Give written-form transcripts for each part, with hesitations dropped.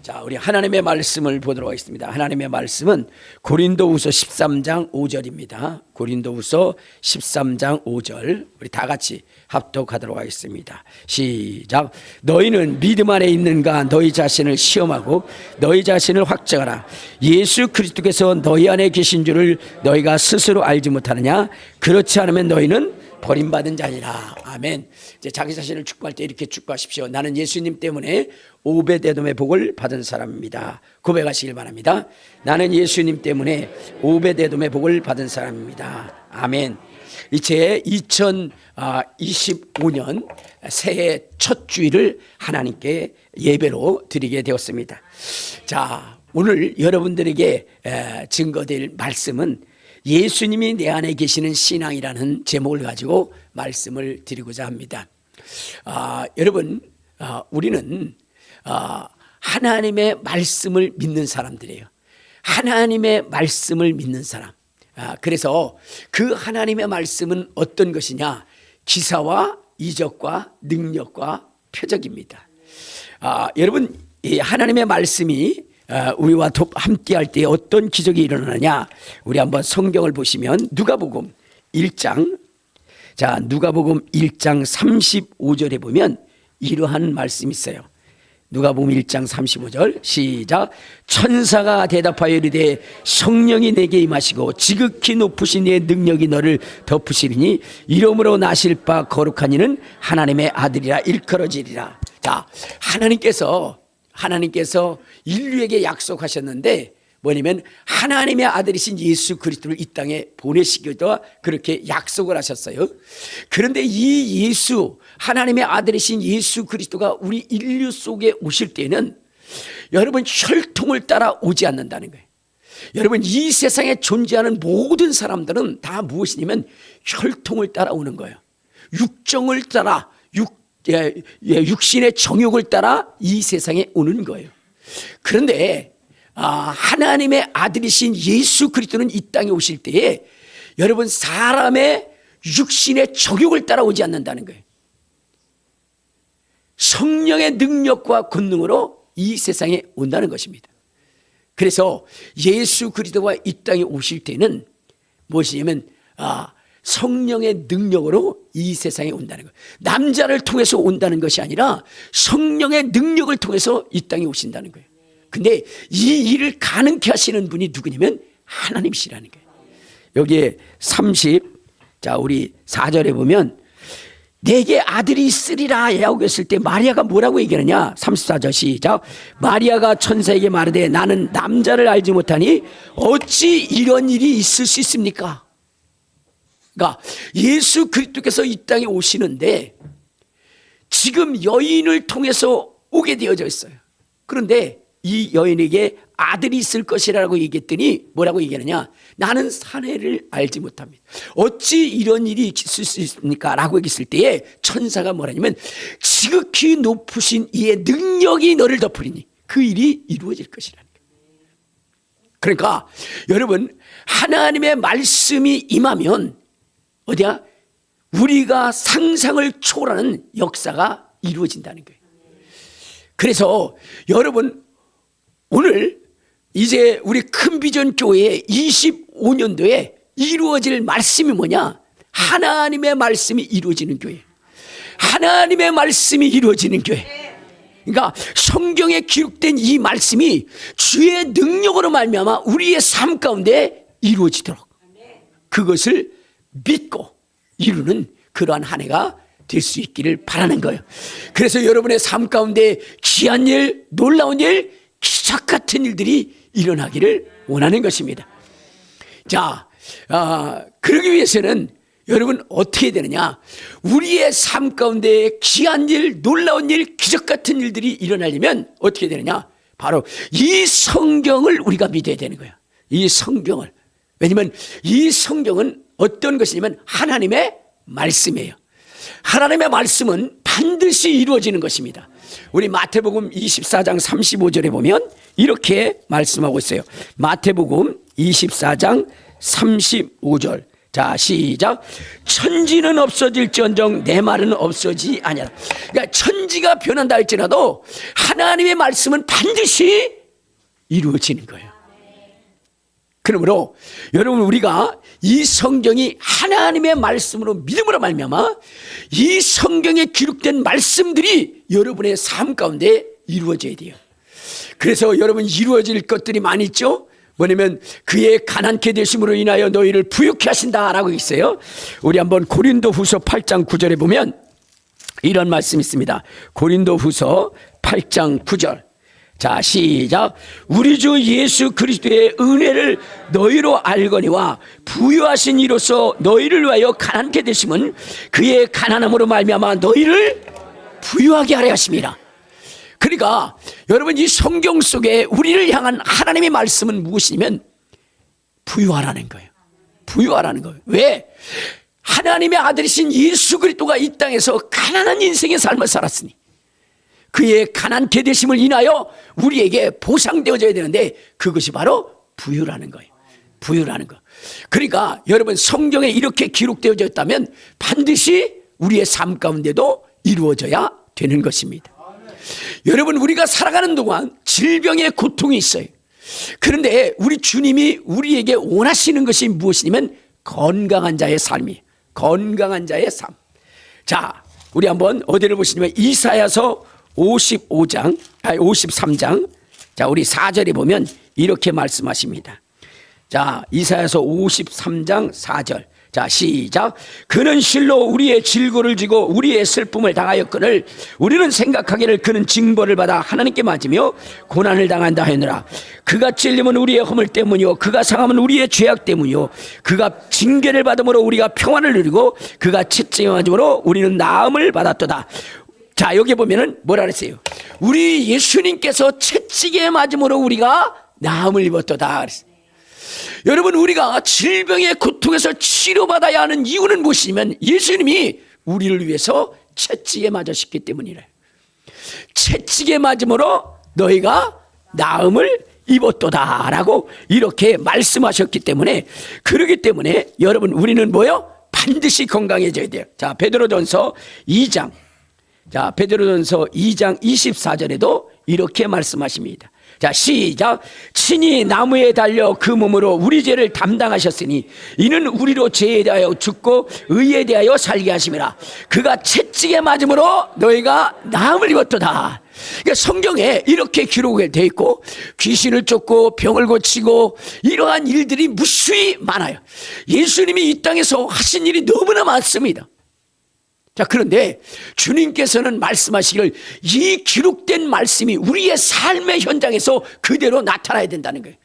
자, 우리 하나님의 말씀을 보도록 하겠습니다. 하나님의 말씀은 고린도후서 13장 5절입니다. 고린도후서 13장 5절 우리 다 같이 합독하도록 하겠습니다. 시작. 너희는 믿음 안에 있는가 너희 자신을 시험하고 너희 자신을 확증하라. 예수 그리스도께서 너희 안에 계신 줄을 너희가 스스로 알지 못하느냐? 그렇지 않으면 너희는 버림받은 자니라. 아멘. 이제 자기 자신을 축복할 때 이렇게 축복하십시오. 나는 예수님 때문에 오베데돔의 복을 받은 사람입니다. 고백하시길 바랍니다. 나는 예수님 때문에 오베데돔의 복을 받은 사람입니다. 아멘. 이제 2025년 새해 첫 주일을 하나님께 예배로 드리게 되었습니다. 자, 오늘 여러분들에게 증거될 말씀은 예수님이 내 안에 계시는 신앙이라는 제목을 가지고 말씀을 드리고자 합니다. 여러분, 우리는 하나님의 말씀을 믿는 사람들이에요. 하나님의 말씀을 믿는 사람. 그래서 그 하나님의 말씀은 어떤 것이냐? 기사와 이적과 능력과 표적입니다. 여러분, 이 하나님의 말씀이 우리와 함께 할 때 어떤 기적이 일어나느냐? 우리 한번 성경을 보시면 누가복음 1장, 자, 누가복음 1장 35절에 보면 이러한 말씀이 있어요. 누가복음 1장 35절 시작. 천사가 대답하여 이르되 성령이 내게 임하시고 지극히 높으신 이의 능력이 너를 덮으시리니 이러므로 나실 바 거룩한 이는 하나님의 아들이라 일컬어지리라. 자, 하나님께서 인류에게 약속하셨는데 뭐냐면 하나님의 아들이신 예수 그리스도를 이 땅에 보내시기도 그렇게 약속을 하셨어요. 그런데 이 예수, 하나님의 아들이신 예수 그리스도가 우리 인류 속에 오실 때는 여러분 혈통을 따라 오지 않는다는 거예요. 여러분, 이 세상에 존재하는 모든 사람들은 다 무엇이냐면 혈통을 따라 오는 거예요. 육정을 따라, 육신의 정욕을 따라 이 세상에 오는 거예요. 그런데 하나님의 아들이신 예수 그리스도는 이 땅에 오실 때에 여러분 사람의 육신의 정욕을 따라오지 않는다는 거예요. 성령의 능력과 권능으로 이 세상에 온다는 것입니다. 그래서 예수 그리스도가 이 땅에 오실 때는 무엇이냐면 성령의 능력으로 이 세상에 온다는 거예요. 남자를 통해서 온다는 것이 아니라 성령의 능력을 통해서 이 땅에 오신다는 거예요. 근데 이 일을 가능케 하시는 분이 누구냐면 하나님이시라는 거예요. 여기에 자, 우리 4절에 보면 내게 아들이 있으리라 라고 했을 때 마리아가 뭐라고 얘기하느냐? 34절 시작. 마리아가 천사에게 말하되 나는 남자를 알지 못하니 어찌 이런 일이 있을 수 있습니까? 그러니까 예수 그리스도께서 이 땅에 오시는데 지금 여인을 통해서 오게 되어져 있어요. 그런데 이 여인에게 아들이 있을 것이라고 얘기했더니 뭐라고 얘기하느냐? 나는 사내를 알지 못합니다. 어찌 이런 일이 있을 수 있습니까? 라고 얘기했을 때에 천사가 뭐라냐면 지극히 높으신 이의 능력이 너를 덮으리니 그 일이 이루어질 것이라는 거예요. 그러니까 여러분, 하나님의 말씀이 임하면 어디야? 우리가 상상을 초월하는 역사가 이루어진다는 거예요. 그래서 여러분, 오늘 이제 우리 큰비전 교회의 25년도에 이루어질 말씀이 뭐냐? 하나님의 말씀이 이루어지는 교회. 하나님의 말씀이 이루어지는 교회. 그러니까 성경에 기록된 이 말씀이 주의 능력으로 말미암아 우리의 삶 가운데 이루어지도록 그것을 믿고 이루는 그러한 한 해가 될 수 있기를 바라는 거예요. 그래서 여러분의 삶 가운데 귀한 일, 놀라운 일, 기적 같은 일들이 일어나기를 원하는 것입니다. 자, 그러기 위해서는 여러분 어떻게 되느냐? 우리의 삶 가운데 귀한 일, 놀라운 일, 기적 같은 일들이 일어나려면 어떻게 되느냐? 바로 이 성경을 우리가 믿어야 되는 거예요. 이 성경을. 왜냐하면 이 성경은 어떤 것이냐면 하나님의 말씀이에요. 하나님의 말씀은 반드시 이루어지는 것입니다. 우리 마태복음 24장 35절에 보면 이렇게 말씀하고 있어요. 마태복음 24장 35절 자, 시작. 천지는 없어질지언정 내 말은 없어지지 아니하라. 그러니까 천지가 변한다 할지라도 하나님의 말씀은 반드시 이루어지는 거예요. 그러므로 여러분, 우리가 이 성경이 하나님의 말씀으로 믿음으로 말미암아 이 성경에 기록된 말씀들이 여러분의 삶 가운데 이루어져야 돼요. 그래서 여러분, 이루어질 것들이 많이 있죠. 뭐냐면 그의 가난케 되심으로 인하여 너희를 부유케 하신다라고 있어요. 우리 한번 고린도후서 8장 9절에 보면 이런 말씀이 있습니다. 고린도후서 8장 9절. 자, 시작. 우리 주 예수 그리스도의 은혜를 너희로 알거니와 부유하신 이로써 너희를 위하여 가난케 되심은 그의 가난함으로 말미암아 너희를 부유하게 하려 하심이라. 그러니까 여러분, 이 성경 속에 우리를 향한 하나님의 말씀은 무엇이냐면 부유하라는 거예요. 부유하라는 거예요. 왜? 하나님의 아들이신 예수 그리스도가 이 땅에서 가난한 인생의 삶을 살았으니 그의 가난케 되심을 인하여 우리에게 보상되어져야 되는데 그것이 바로 부유라는 거예요. 부유라는 거. 그러니까 여러분, 성경에 이렇게 기록되어져 있다면 반드시 우리의 삶 가운데도 이루어져야 되는 것입니다. 여러분, 우리가 살아가는 동안 질병의 고통이 있어요. 그런데 우리 주님이 우리에게 원하시는 것이 무엇이냐면 건강한 자의 삶이에요. 건강한 자의 삶. 자, 우리 한번 어디를 보시냐면 이사야서 53장. 자, 우리 4절에 보면 이렇게 말씀하십니다. 자, 이사야서 53장 4절. 자, 시작. 그는 실로 우리의 질고를 지고 우리의 슬픔을 당하였거늘 우리는 생각하기를 그는 징벌을 받아 하나님께 맞으며 고난을 당한다 하였느라. 그가 찔림은 우리의 허물 때문이요 그가 상함은 우리의 죄악 때문이요 그가 징계를 받음으로 우리가 평안을 누리고 그가 채찍에 맞음으로 우리는 나음을 받았도다. 자, 여기 보면은 뭐라 그랬어요? 우리 예수님께서 채찍에 맞음으로 우리가 나음을 입었도다 그랬어요. 여러분, 우리가 질병의 고통에서 치료받아야 하는 이유는 무엇이냐면 예수님이 우리를 위해서 채찍에 맞으셨기 때문이래요. 채찍에 맞음으로 너희가 나음을 입었도다 라고 이렇게 말씀하셨기 때문에, 그러기 때문에 여러분, 우리는 뭐요? 반드시 건강해져야 돼요. 자, 베드로전서 2장. 자, 베드로전서 2장 24절에도 이렇게 말씀하십니다. 자, 시작. 친히 나무에 달려 그 몸으로 우리 죄를 담당하셨으니 이는 우리로 죄에 대하여 죽고 의에 대하여 살게 하심이라. 그가 채찍에 맞음으로 너희가 나음을 입었도다. 그러니까 성경에 이렇게 기록이 되어 있고 귀신을 쫓고 병을 고치고 이러한 일들이 무수히 많아요. 예수님이 이 땅에서 하신 일이 너무나 많습니다. 자, 그런데 주님께서는 말씀하시기를 이 기록된 말씀이 우리의 삶의 현장에서 그대로 나타나야 된다는 거예요.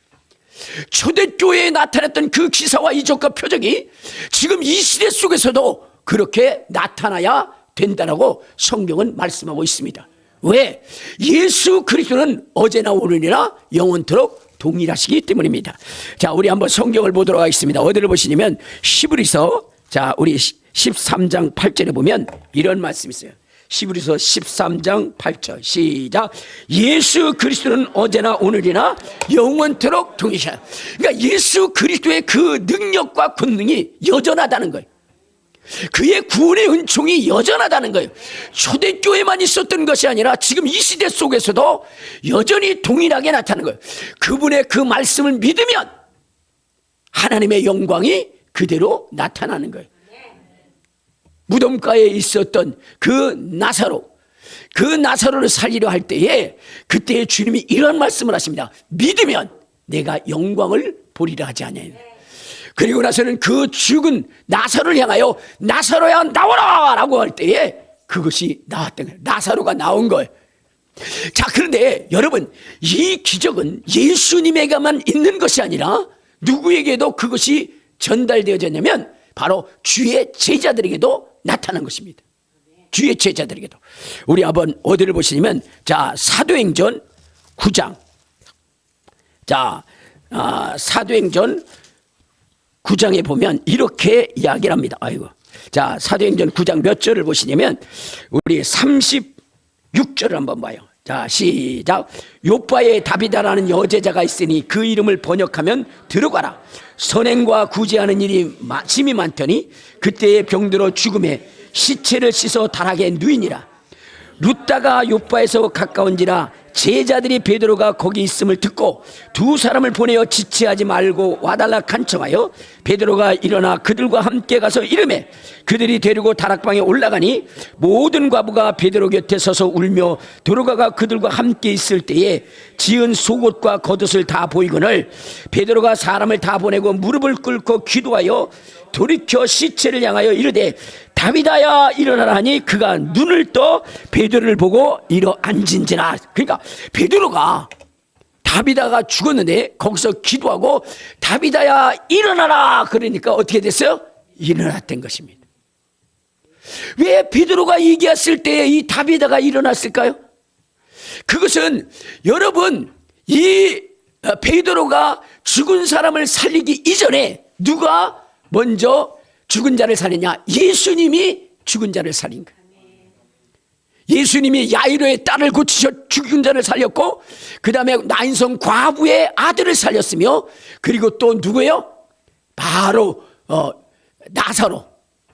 초대교회에 나타났던 그 기사와 이적과 표적이 지금 이 시대 속에서도 그렇게 나타나야 된다라고 성경은 말씀하고 있습니다. 왜? 예수 그리스도는 어제나 오늘이나 영원토록 동일하시기 때문입니다. 자, 우리 한번 성경을 보도록 하겠습니다. 어디를 보시냐면 히브리서, 자, 우리 13장 8절에 보면 이런 말씀이 있어요. 히브리서 13장 8절. 시작. 예수 그리스도는 어제나 오늘이나 영원토록 동일하시다. 그러니까 예수 그리스도의 그 능력과 권능이 여전하다는 거예요. 그의 구원의 은총이 여전하다는 거예요. 초대교회만 있었던 것이 아니라 지금 이 시대 속에서도 여전히 동일하게 나타나는 거예요. 그분의 그 말씀을 믿으면 하나님의 영광이 그대로 나타나는 거예요. 무덤가에 있었던 그 나사로를 살리려 할 때에 그때 주님이 이런 말씀을 하십니다. 믿으면 내가 영광을 보리라 하지 않냐요. 그리고 나서는 그 죽은 나사로를 향하여 나사로야 나오라 라고 할 때에 그것이 나왔던 거예요. 나사로가 나온 거예요. 자, 그런데 여러분, 이 기적은 예수님에게만 있는 것이 아니라 누구에게도 그것이 전달되어졌냐면 바로 주의 제자들에게도 나타난 것입니다. 주의 제자들에게도. 우리 한번 어디를 보시냐면, 자, 사도행전 9장. 자, 사도행전 9장에 보면 이렇게 이야기를 합니다. 아이고. 자, 사도행전 9장 몇 절을 보시냐면 우리 36절을 한번 봐요. 자, 시작. 요바에 다비다라는 여제자가 있으니 그 이름을 번역하면 들어가라. 선행과 구제하는 일이 심히 많더니 그때의 병들어 죽음에 시체를 씻어 다락에 누이니라. 룻다가 요바에서 가까운지라 제자들이 베드로가 거기 있음을 듣고 두 사람을 보내어 지체하지 말고 와달라 간청하여 베드로가 일어나 그들과 함께 가서 이르매 그들이 데리고 다락방에 올라가니 모든 과부가 베드로 곁에 서서 울며 드로가가 그들과 함께 있을 때에 지은 속옷과 겉옷을 다 보이거늘 베드로가 사람을 다 보내고 무릎을 꿇고 기도하여 돌이켜 시체를 향하여 이르되 다비다야 일어나라 하니 그가 눈을 떠 베드로를 보고 일어 앉은지라. 그러니까 베드로가 다비다가 죽었는데 거기서 기도하고 다비다야 일어나라 그러니까 어떻게 됐어요? 일어났던 것입니다. 왜 베드로가 얘기했을 때 이 다비다가 일어났을까요? 그것은 여러분 이 베드로가 죽은 사람을 살리기 이전에 누가 먼저 죽은 자를 살리냐? 예수님이 죽은 자를 살린 거예요. 예수님이 야이로의 딸을 고치셔 죽은 자를 살렸고 그 다음에 나인성 과부의 아들을 살렸으며 그리고 또 누구예요? 바로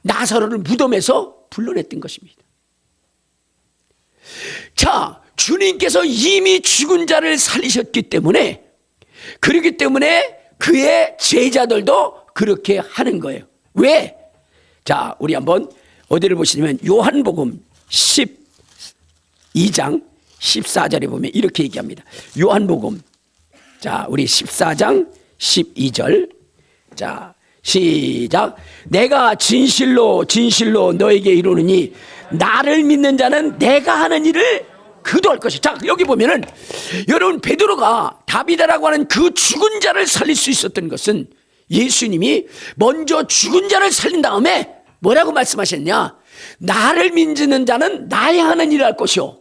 나사로를 무덤에서 불러냈던 것입니다. 자, 주님께서 이미 죽은 자를 살리셨기 때문에 그렇기 때문에 그의 제자들도 그렇게 하는 거예요. 왜? 자, 우리 한번 어디를 보시냐면 요한복음 12장 14절에 보면 이렇게 얘기합니다. 요한복음 자, 우리 14장 12절 자, 시작. 내가 진실로 너에게 이르노니 나를 믿는 자는 내가 하는 일을 그도 할 것이다. 자, 여기 보면은 여러분 베드로가 다비다라고 하는 그 죽은 자를 살릴 수 있었던 것은 예수님이 먼저 죽은 자를 살린 다음에 뭐라고 말씀하셨냐? 나를 믿는 자는 나의 하는 일을 할 것이요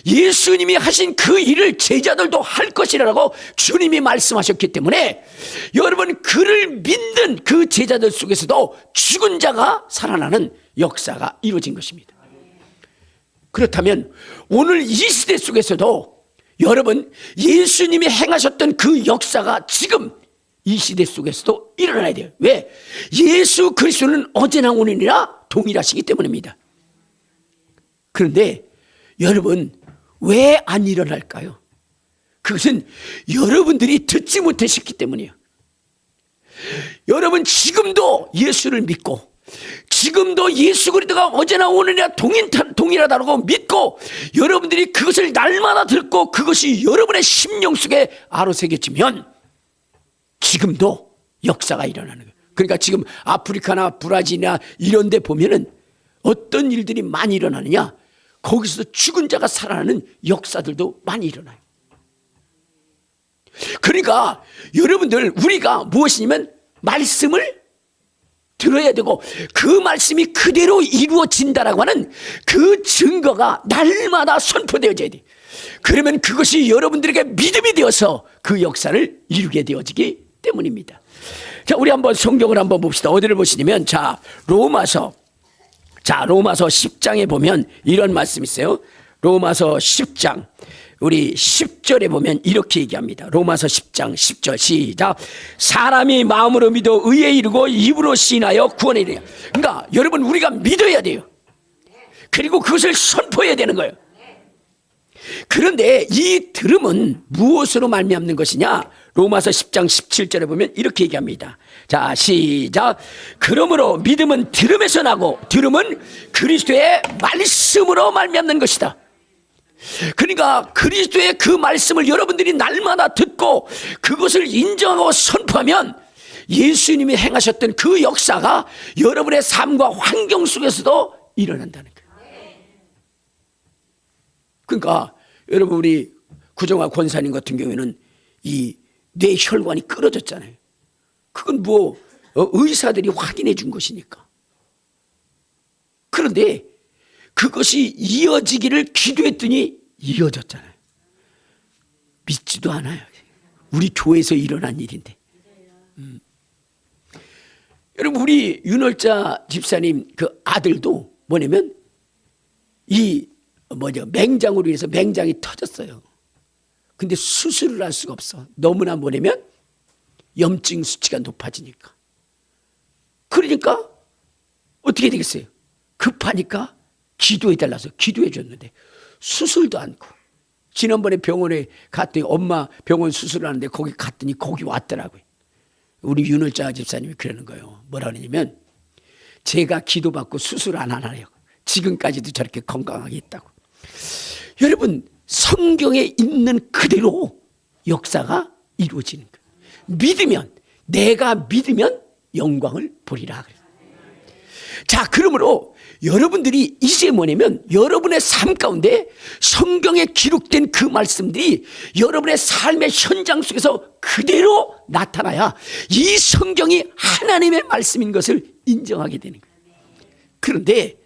예수님이 하신 그 일을 제자들도 할 것이라고 주님이 말씀하셨기 때문에 여러분 그를 믿는 그 제자들 속에서도 죽은 자가 살아나는 역사가 이루어진 것입니다. 그렇다면 오늘 이 시대 속에서도 여러분 예수님이 행하셨던 그 역사가 지금 이 시대 속에서도 일어나야 돼요. 왜? 예수 그리스도는 어제나 오늘이나 동일하시기 때문입니다. 그런데 여러분 왜 안 일어날까요? 그것은 여러분들이 듣지 못하셨기 때문이에요. 여러분 지금도 예수를 믿고 지금도 예수 그리스도가 어제나 오늘이나 동일하다고 믿고 여러분들이 그것을 날마다 듣고 그것이 여러분의 심령 속에 아로새겨지면 지금도 역사가 일어나는 거예요. 그러니까 지금 아프리카나 브라질이나 이런 데 보면은 어떤 일들이 많이 일어나느냐? 거기서 죽은 자가 살아나는 역사들도 많이 일어나요. 그러니까 여러분들 우리가 무엇이냐면 말씀을 들어야 되고 그 말씀이 그대로 이루어진다라고 하는 그 증거가 날마다 선포되어져야 돼. 그러면 그것이 여러분들에게 믿음이 되어서 그 역사를 이루게 되어지기 때문입니다. 자, 우리 한번 성경을 한번 봅시다. 어디를 보시냐면 로마서 10장에 보면 이런 말씀이 있어요. 로마서 10장 우리 10절에 보면 이렇게 얘기합니다. 로마서 10장 10절 시작. 사람이 마음으로 믿어 의에 이르고 입으로 시인하여 구원에 이르냐. 그러니까 여러분 우리가 믿어야 돼요. 그리고 그것을 선포해야 되는 거예요. 그런데 이 들음은 무엇으로 말미암는 것이냐? 로마서 10장 17절에 보면 이렇게 얘기합니다. 자, 시작. 그러므로 믿음은 들음에서 나고 들음은 그리스도의 말씀으로 말미암는 것이다. 그러니까 그리스도의 그 말씀을 여러분들이 날마다 듣고 그것을 인정하고 선포하면 예수님이 행하셨던 그 역사가 여러분의 삶과 환경 속에서도 일어난다는 거예요. 그러니까 여러분 우리 구정화 권사님 같은 경우에는 이 뇌혈관이 끊어졌잖아요. 그건 의사들이 확인해 준 것이니까. 그런데 그것이 이어지기를 기도했더니 이어졌잖아요. 믿지도 않아요. 우리 교회에서 일어난 일인데. 여러분 우리 윤월자 집사님 그 아들도 뭐냐면 이 맹장으로 인해서 맹장이 터졌어요. 근데 수술을 할 수가 없어. 너무나 뭐냐면 염증 수치가 높아지니까. 그러니까 어떻게 되겠어요? 급하니까 기도해달라서 기도해 줬는데 수술도 않고. 지난번에 병원에 갔더니 엄마 병원 수술하는데 거기 갔더니 거기 왔더라고요. 우리 윤월자 집사님이 그러는 거예요. 뭐라 그러냐면 제가 기도받고 수술 안 하나요? 지금까지도 저렇게 건강하게 있다고. 여러분, 성경에 있는 그대로 역사가 이루어지는 거예요. 믿으면, 내가 믿으면 영광을 보리라. 자, 그러므로 여러분들이 이제 뭐냐면 여러분의 삶 가운데 성경에 기록된 그 말씀들이 여러분의 삶의 현장 속에서 그대로 나타나야 이 성경이 하나님의 말씀인 것을 인정하게 되는 거예요. 그런데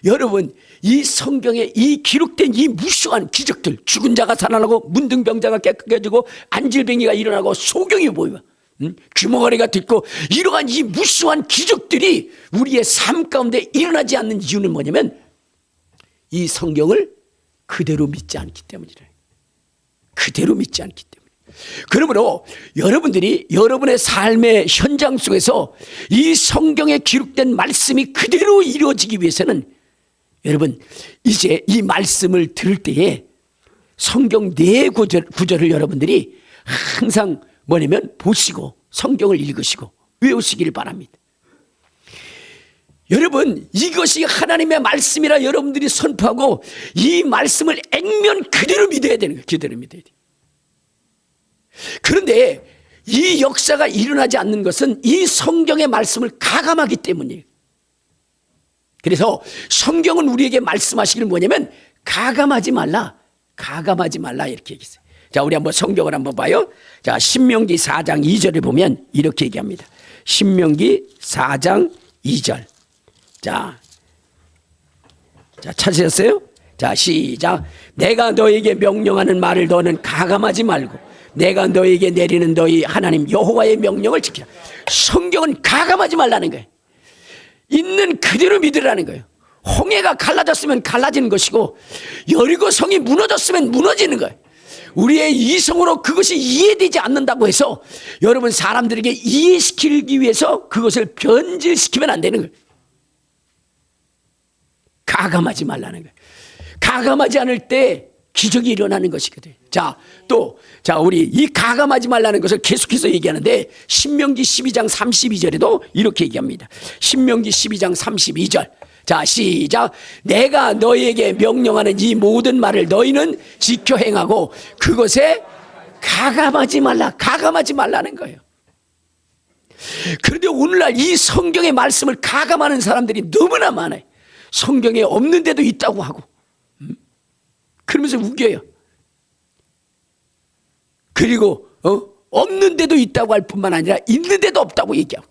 여러분, 이 성경에 이 기록된 이 무수한 기적들, 죽은 자가 살아나고 문둥병자가 깨끗해지고 안질뱅이가 일어나고 소경이 보이고 귀머거리가 듣고 이러한 이 무수한 기적들이 우리의 삶 가운데 일어나지 않는 이유는 뭐냐면 이 성경을 그대로 믿지 않기 때문이래요. 그대로 믿지 않기 때문에. 그러므로 여러분들이 여러분의 삶의 현장 속에서 이 성경에 기록된 말씀이 그대로 이루어지기 위해서는 여러분, 이제 이 말씀을 들을 때에 성경 네 구절을 여러분들이 항상 뭐냐면 보시고 성경을 읽으시고 외우시길 바랍니다. 여러분, 이것이 하나님의 말씀이라 여러분들이 선포하고 이 말씀을 액면 그대로 믿어야 되는 거예요. 그대로 믿어야 돼요. 그런데 이 역사가 일어나지 않는 것은 이 성경의 말씀을 가감하기 때문이에요. 그래서 성경은 우리에게 말씀하시기를 뭐냐면 가감하지 말라 이렇게 얘기했어요. 자, 우리 한번 성경을 한번 봐요. 자, 신명기 4장 2절에 보면 이렇게 얘기합니다. 신명기 4장 2절. 자, 찾으셨어요? 자, 시작. 내가 너에게 명령하는 말을 너는 가감하지 말고 내가 너에게 내리는 너희 하나님 여호와의 명령을 지키라. 성경은 가감하지 말라는 거예요. 있는 그대로 믿으라는 거예요. 홍해가 갈라졌으면 갈라지는 것이고 여리고 성이 무너졌으면 무너지는 거예요. 우리의 이성으로 그것이 이해되지 않는다고 해서 여러분 사람들에게 이해시키기 위해서 그것을 변질시키면 안 되는 거예요. 가감하지 말라는 거예요. 가감하지 않을 때 기적이 일어나는 것이거든요. 자, 우리 이 가감하지 말라는 것을 계속해서 얘기하는데 신명기 12장 32절에도 이렇게 얘기합니다. 신명기 12장 32절. 자, 시작. 내가 너희에게 명령하는 이 모든 말을 너희는 지켜 행하고 그것에 가감하지 말라는 거예요. 그런데 오늘날 이 성경의 말씀을 가감하는 사람들이 너무나 많아요. 성경에 없는 데도 있다고 하고 그러면서 우겨요. 그리고 없는 데도 있다고 할 뿐만 아니라 있는 데도 없다고 얘기하고.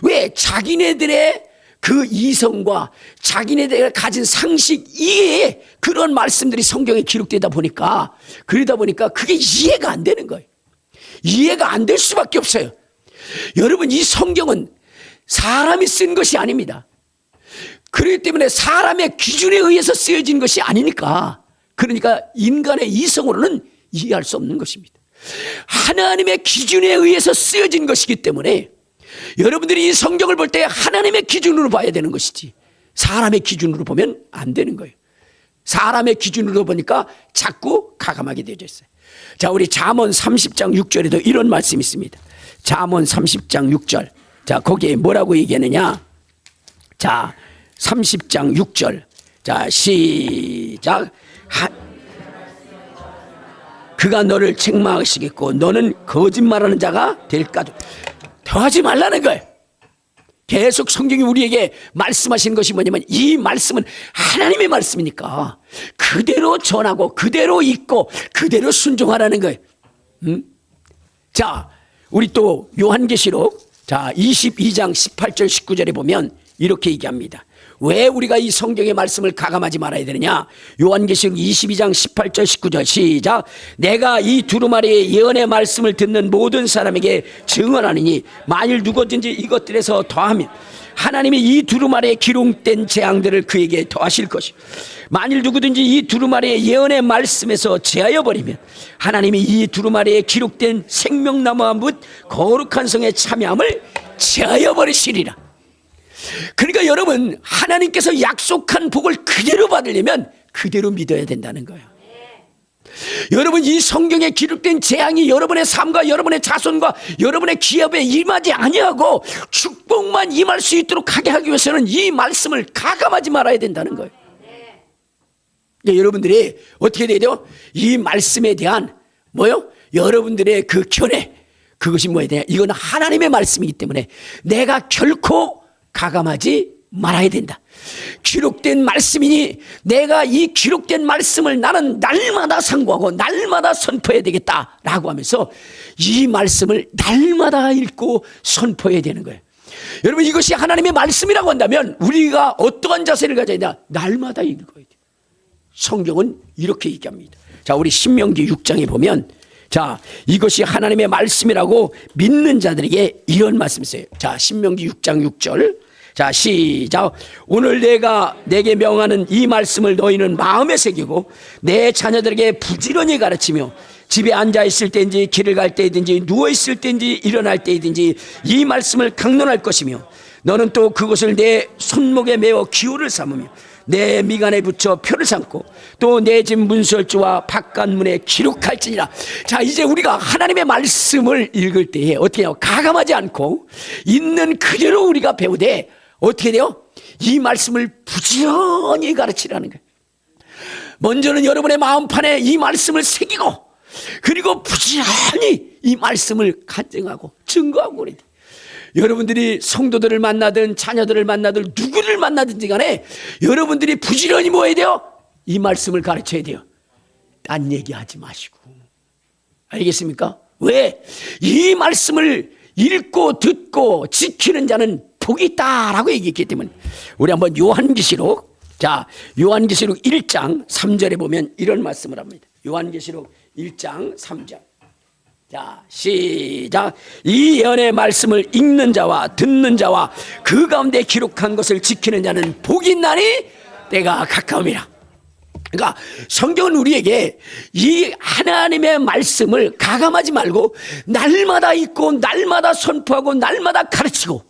왜? 자기네들의 그 이성과 자기네들이 가진 상식 이외에 그런 말씀들이 성경에 기록되다 보니까 그러다 보니까 그게 이해가 안 되는 거예요. 이해가 안 될 수밖에 없어요. 여러분, 이 성경은 사람이 쓴 것이 아닙니다. 그렇기 때문에 사람의 기준에 의해서 쓰여진 것이 아니니까, 그러니까 인간의 이성으로는 이해할 수 없는 것입니다. 하나님의 기준에 의해서 쓰여진 것이기 때문에 여러분들이 이 성경을 볼 때 하나님의 기준으로 봐야 되는 것이지 사람의 기준으로 보면 안 되는 거예요. 사람의 기준으로 보니까 자꾸 가감하게 되어져 있어요. 자, 우리 잠언 30장 6절에도 이런 말씀이 있습니다. 잠언 30장 6절. 자, 거기에 뭐라고 얘기하느냐? 자, 30장 6절. 자, 시작. 그가 너를 책망하시겠고 너는 거짓말하는 자가 될까도. 더 하지 말라는 거예요. 계속 성경이 우리에게 말씀하시는 것이 뭐냐면 이 말씀은 하나님의 말씀이니까 그대로 전하고 그대로 읽고 그대로 순종하라는 거예요. 자, 우리 또 요한계시록 22장 18절 19절에 보면 이렇게 얘기합니다. 왜 우리가 이 성경의 말씀을 가감하지 말아야 되느냐? 요한계시록 22장 18절 19절 시작. 내가 이 두루마리의 예언의 말씀을 듣는 모든 사람에게 증언하느니 만일 누구든지 이것들에서 더하면 하나님이 이 두루마리에 기록된 재앙들을 그에게 더하실 것이요 만일 누구든지 이 두루마리의 예언의 말씀에서 제하여 버리면 하나님이 이 두루마리에 기록된 생명나무와 묻 거룩한 성에 참여함을 제하여 버리시리라. 그러니까 여러분, 하나님께서 약속한 복을 그대로 받으려면 그대로 믿어야 된다는 거예요. 여러분, 이 성경에 기록된 재앙이 여러분의 삶과 여러분의 자손과 여러분의 기업에 임하지 아니하고 축복만 임할 수 있도록 하게 하기 위해서는 이 말씀을 가감하지 말아야 된다는 거예요. 여러분들이 어떻게 돼야 돼요? 이 말씀에 대한 여러분들의 그 견해, 그것이 뭐야 되냐? 이건 하나님의 말씀이기 때문에 내가 결코 가감하지 말아야 된다. 기록된 말씀이니 내가 이 기록된 말씀을 나는 날마다 상고하고 날마다 선포해야 되겠다라고 하면서 이 말씀을 날마다 읽고 선포해야 되는 거예요. 여러분, 이것이 하나님의 말씀이라고 한다면 우리가 어떠한 자세를 가져야 되냐? 날마다 읽어야 돼요. 성경은 이렇게 얘기합니다. 자, 우리 신명기 6장에 보면, 자, 이것이 하나님의 말씀이라고 믿는 자들에게 이런 말씀이 있어요. 자, 신명기 6장 6절. 자, 시작. 오늘 내가 내게 명하는 이 말씀을 너희는 마음에 새기고 내 자녀들에게 부지런히 가르치며 집에 앉아 있을 때인지 길을 갈 때이든지 누워 있을 때인지 일어날 때이든지 이 말씀을 강론할 것이며 너는 또 그것을 내 손목에 메어 기호를 삼으며 내 미간에 붙여 표를 삼고 또 내 집 문설주와 바깥문에 기록할지니라. 자, 이제 우리가 하나님의 말씀을 읽을 때에 어떻게 해요? 가감하지 않고 있는 그대로 우리가 배우되 어떻게 돼요? 이 말씀을 부지런히 가르치라는 거예요. 먼저는 여러분의 마음판에 이 말씀을 새기고 그리고 부지런히 이 말씀을 간증하고 증거하고 그래야 돼요. 여러분들이 성도들을 만나든 자녀들을 만나든 누구를 만나든지 간에 여러분들이 부지런히 뭐 해야 돼요? 이 말씀을 가르쳐야 돼요. 딴 얘기하지 마시고. 알겠습니까? 왜? 이 말씀을 읽고 듣고 지키는 자는 복이 있다라고 얘기했기 때문에. 우리 한번 요한계시록, 자, 요한계시록 1장 3절에 보면 이런 말씀을 합니다. 요한계시록 1장 3절. 자, 시작. 이 예언의 말씀을 읽는 자와 듣는 자와 그 가운데 기록한 것을 지키는 자는 복이 있나니 때가 가까움이라. 그러니까 성경은 우리에게 이 하나님의 말씀을 가감하지 말고 날마다 읽고 날마다 선포하고 날마다 가르치고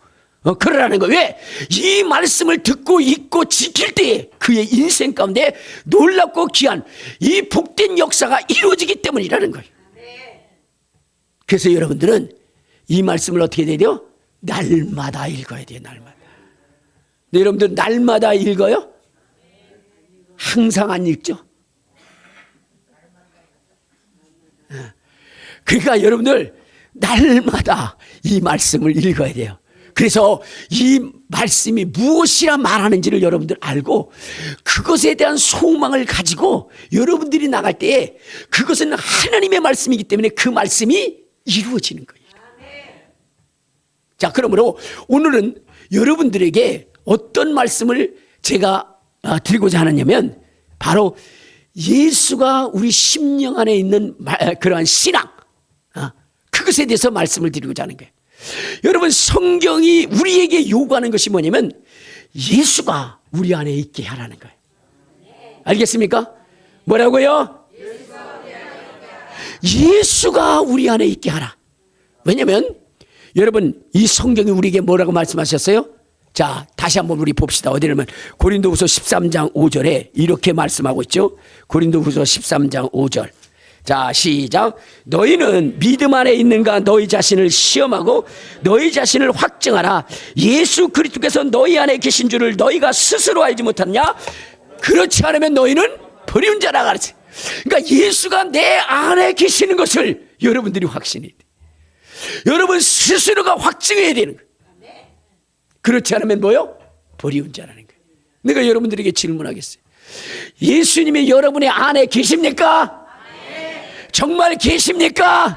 그러라는 거예요. 왜? 이 말씀을 듣고 읽고 지킬 때에 그의 인생 가운데 놀랍고 귀한 이 복된 역사가 이루어지기 때문이라는 거예요. 그래서 여러분들은 이 말씀을 어떻게 해야 돼요? 날마다 읽어야 돼요. 날마다. 근데 여러분들 날마다 읽어요? 항상 안 읽죠? 그러니까 여러분들 날마다 이 말씀을 읽어야 돼요. 그래서 이 말씀이 무엇이라 말하는지를 여러분들 알고 그것에 대한 소망을 가지고 여러분들이 나갈 때에 그것은 하나님의 말씀이기 때문에 그 말씀이 이루어지는 거예요. 자, 그러므로 오늘은 여러분들에게 어떤 말씀을 제가 드리고자 하느냐면 바로 예수가 우리 심령 안에 있는 그러한 신앙, 그것에 대해서 말씀을 드리고자 하는 거예요. 여러분, 성경이 우리에게 요구하는 것이 뭐냐면 예수가 우리 안에 있게 하라는 거예요. 알겠습니까? 뭐라고요? 예수가 우리 안에 있게 하라. 왜냐하면 여러분, 이 성경이 우리에게 뭐라고 말씀하셨어요? 자, 다시 한번 우리 봅시다. 어디냐면 고린도후서 13장 5절에 이렇게 말씀하고 있죠. 고린도후서 13장 5절. 자, 시작. 너희는 믿음 안에 있는가 너희 자신을 시험하고 너희 자신을 확증하라. 예수 그리스도께서 너희 안에 계신 줄을 너희가 스스로 알지 못하느냐? 그렇지 않으면 너희는 버리운 자라 가르치. 그러니까 예수가 내 안에 계시는 것을 여러분들이 확신해야 돼. 여러분 스스로가 확증해야 되는 거예요. 그렇지 않으면 뭐요? 버리운 자라는 거예요. 내가 여러분들에게 질문하겠어요. 예수님이 여러분의 안에 계십니까? 정말 계십니까?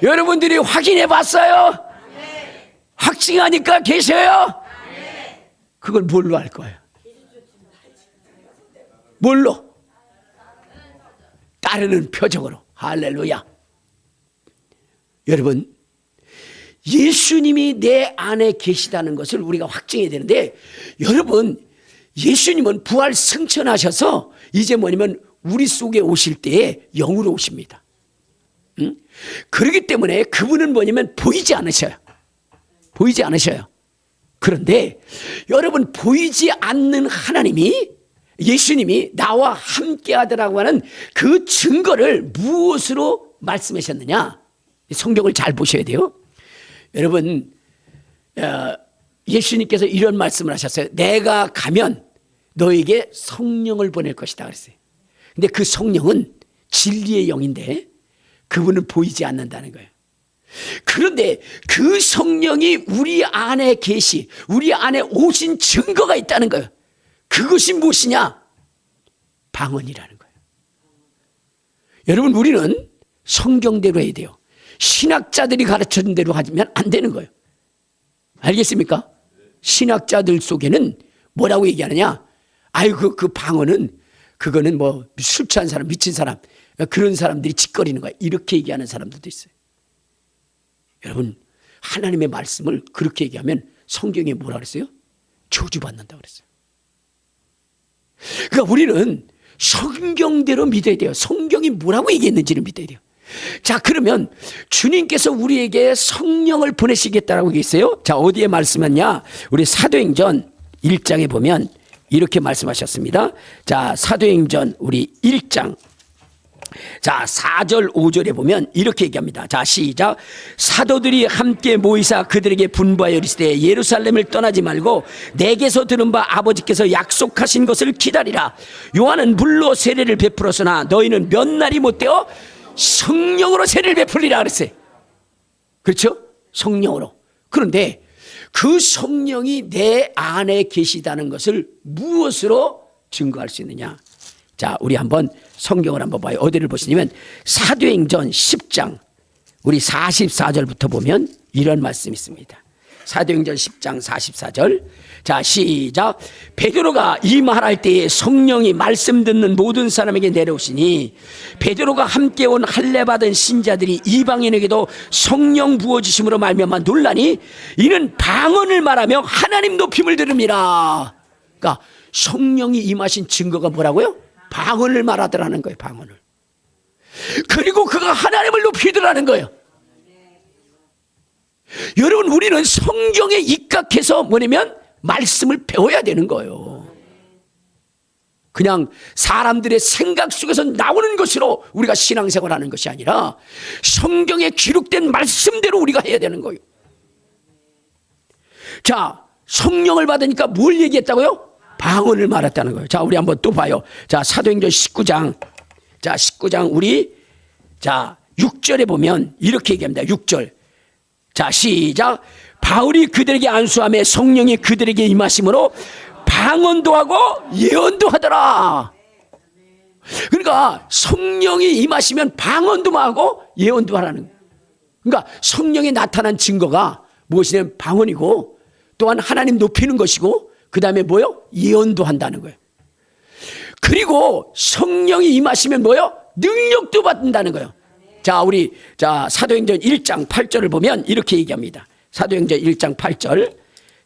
여러분들이 확인해 봤어요? 확증하니까 계셔요? 그걸 뭘로 알 거예요? 뭘로? 따르는 표적으로. 할렐루야. 여러분, 예수님이 내 안에 계시다는 것을 우리가 확증해야 되는데, 여러분, 예수님은 부활 승천하셔서 이제 뭐냐면 우리 속에 오실 때에 영으로 오십니다. 그렇기 때문에 그분은 뭐냐면 보이지 않으셔요. 보이지 않으셔요. 그런데 여러분, 보이지 않는 하나님이, 예수님이 나와 함께 하더라고 하는 그 증거를 무엇으로 말씀하셨느냐? 성경을 잘 보셔야 돼요. 여러분, 예수님께서 이런 말씀을 하셨어요. 내가 가면 너에게 성령을 보낼 것이다 그랬어요. 근데 그 성령은 진리의 영인데 그분은 보이지 않는다는 거예요. 그런데 그 성령이 우리 안에 계시, 우리 안에 오신 증거가 있다는 거예요. 그것이 무엇이냐? 방언이라는 거예요. 여러분, 우리는 성경대로 해야 돼요. 신학자들이 가르쳐준 대로 하면 안 되는 거예요. 알겠습니까? 신학자들 속에는 뭐라고 얘기하느냐? 아이고, 그 방언은, 그거는 뭐 술 취한 사람, 미친 사람, 그런 사람들이 짓거리는 거야. 이렇게 얘기하는 사람들도 있어요. 여러분, 하나님의 말씀을 그렇게 얘기하면 성경에 뭐라 그랬어요? 저주받는다고 그랬어요. 그러니까 우리는 성경대로 믿어야 돼요. 성경이 뭐라고 얘기했는지를 믿어야 돼요. 자, 그러면 주님께서 우리에게 성령을 보내시겠다라고 얘기했어요. 자, 어디에 말씀했냐? 우리 사도행전 1장에 보면 이렇게 말씀하셨습니다. 자, 사도행전 우리 1장. 자, 4절 5절에 보면 이렇게 얘기합니다. 자, 시작. 사도들이 함께 모이사 그들에게 분부하여 이르시되 예루살렘을 떠나지 말고 내게서 들은 바 아버지께서 약속하신 것을 기다리라. 요한은 물로 세례를 베풀었으나 너희는 몇 날이 못되어 성령으로 세례를 베풀리라 그랬어요. 그렇죠? 성령으로. 그런데 그 성령이 내 안에 계시다는 것을 무엇으로 증거할 수 있느냐? 자, 우리 한번 성경을 한번 봐요. 어디를 보시냐면 사도행전 10장 우리 44절부터 보면 이런 말씀이 있습니다. 사도행전 10장 44절. 자, 시작. 베드로가 이 말할 때에 성령이 말씀 듣는 모든 사람에게 내려오시니 베드로가 함께 온 할례 받은 신자들이 이방인에게도 성령 부어주심으로 말미암아 놀라니 이는 방언을 말하며 하나님 높임을 들음이라. 그러니까 성령이 임하신 증거가 뭐라고요? 방언을 말하더라는 거예요. 방언을. 그리고 그가 하나님을 높이더라는 거예요. 여러분, 우리는 성경에 입각해서 뭐냐면 말씀을 배워야 되는 거예요. 그냥 사람들의 생각 속에서 나오는 것으로 우리가 신앙생활하는 것이 아니라 성경에 기록된 말씀대로 우리가 해야 되는 거예요. 자, 성령을 받으니까 뭘 얘기했다고요? 방언을 말했다는 거예요. 자, 우리 한번 또 봐요. 자, 사도행전 19장. 자, 19장 우리 자 6절에 보면 이렇게 얘기합니다. 6절. 자, 시작. 바울이 그들에게 안수하며 성령이 그들에게 임하심으로 방언도 하고 예언도 하더라. 그러니까 성령이 임하시면 방언도 하고 예언도 하라는 거예요. 그러니까 성령이 나타난 증거가 무엇이냐면 방언이고 또한 하나님 높이는 것이고 그 다음에 뭐요? 예언도 한다는 거예요. 그리고 성령이 임하시면 뭐요? 능력도 받는다는 거예요. 자, 우리 자 사도행전 1장 8절을 보면 이렇게 얘기합니다. 사도행전 1장 8절.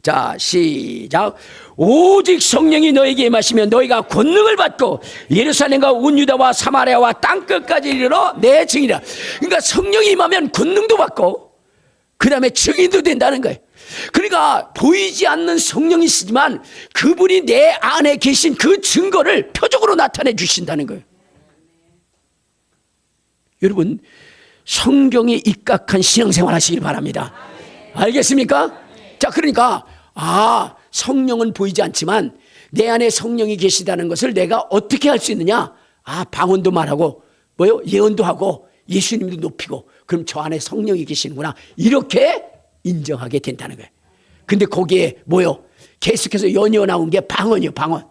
자, 시작. 오직 성령이 너에게 임하시면 너희가 권능을 받고 예루살렘과 온 유다와 사마리아와 땅끝까지 이르러 내 증이라. 그러니까 성령이 임하면 권능도 받고 그 다음에 증인도 된다는 거예요. 그러니까 보이지 않는 성령이시지만 그분이 내 안에 계신 그 증거를 표적으로 나타내 주신다는 거예요. 여러분, 성경에 입각한 신앙생활 하시길 바랍니다. 알겠습니까? 자, 그러니까 성령은 보이지 않지만 내 안에 성령이 계시다는 것을 내가 어떻게 할 수 있느냐? 방언도 말하고 뭐요? 예언도 하고 예수님도 높이고 그럼 저 안에 성령이 계시는구나. 이렇게 인정하게 된다는 거예요. 근데 거기에 뭐요? 계속해서 연이어 나온 게 방언이요, 방언.